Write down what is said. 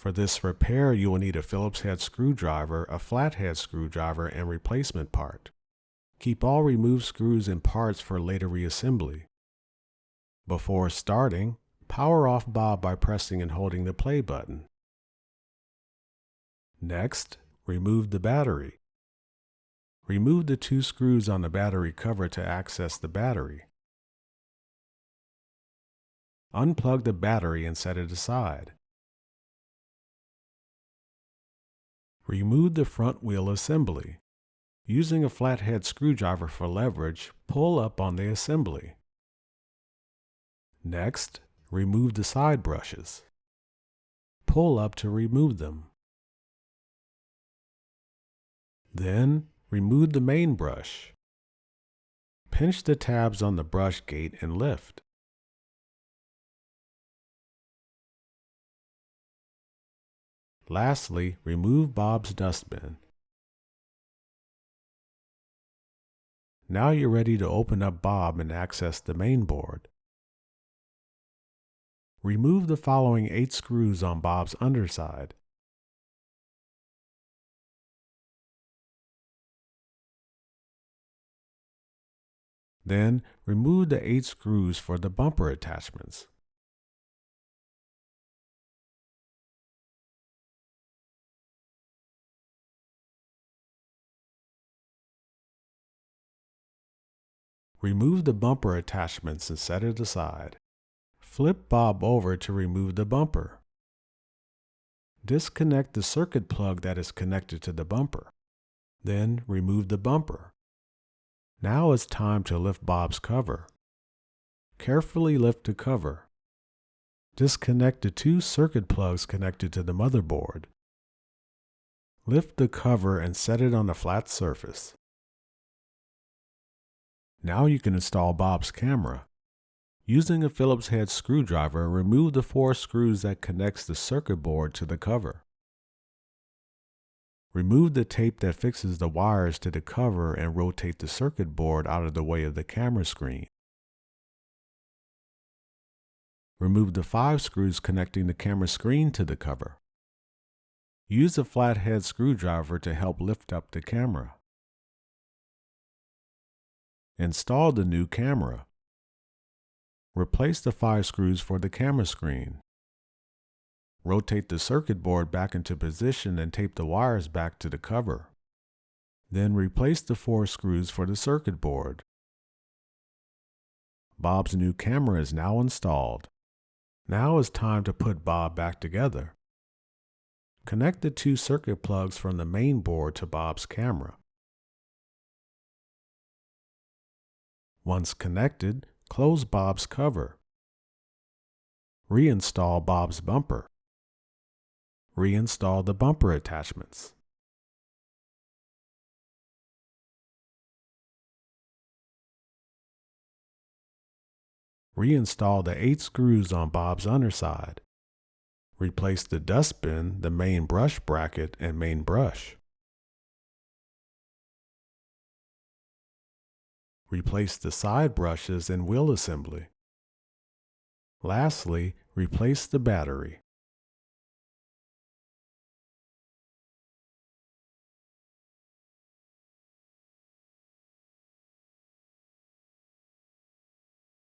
For this repair, you will need a Phillips head screwdriver, a flathead screwdriver, and replacement part. Keep all removed screws and parts for later reassembly. Before starting, power off Bob by pressing and holding the play button. Next, remove the battery. Remove the 2 screws on the battery cover to access the battery. Unplug the battery and set it aside. Remove the front wheel assembly. Using a flathead screwdriver for leverage, pull up on the assembly. Next, remove the side brushes. Pull up to remove them. Then, remove the main brush. Pinch the tabs on the brush gate and lift. Lastly, remove Bob's dustbin. Now you're ready to open up Bob and access the main board. Remove the following 8 screws on Bob's underside. Then, remove the 8 screws for the bumper attachments. Remove the bumper attachments and set it aside. Flip Bob over to remove the bumper. Disconnect the circuit plug that is connected to the bumper. Then remove the bumper. Now it's time to lift Bob's cover. Carefully lift the cover. Disconnect the 2 circuit plugs connected to the motherboard. Lift the cover and set it on a flat surface. Now you can install Bob's camera. Using a Phillips head screwdriver, remove the 4 screws that connects the circuit board to the cover. Remove the tape that fixes the wires to the cover and rotate the circuit board out of the way of the camera screen. Remove the 5 screws connecting the camera screen to the cover. Use a flathead screwdriver to help lift up the camera. Install the new camera. Replace the 5 screws for the camera screen. Rotate the circuit board back into position and tape the wires back to the cover. Then replace the 4 screws for the circuit board. Bob's new camera is now installed. Now it's time to put Bob back together. Connect the 2 circuit plugs from the main board to Bob's camera. Once connected, close Bob's cover. Reinstall Bob's bumper. Reinstall the bumper attachments. Reinstall the 8 screws on Bob's underside. Replace the dustbin, the main brush bracket, and main brush. Replace the side brushes and wheel assembly. Lastly, replace the battery.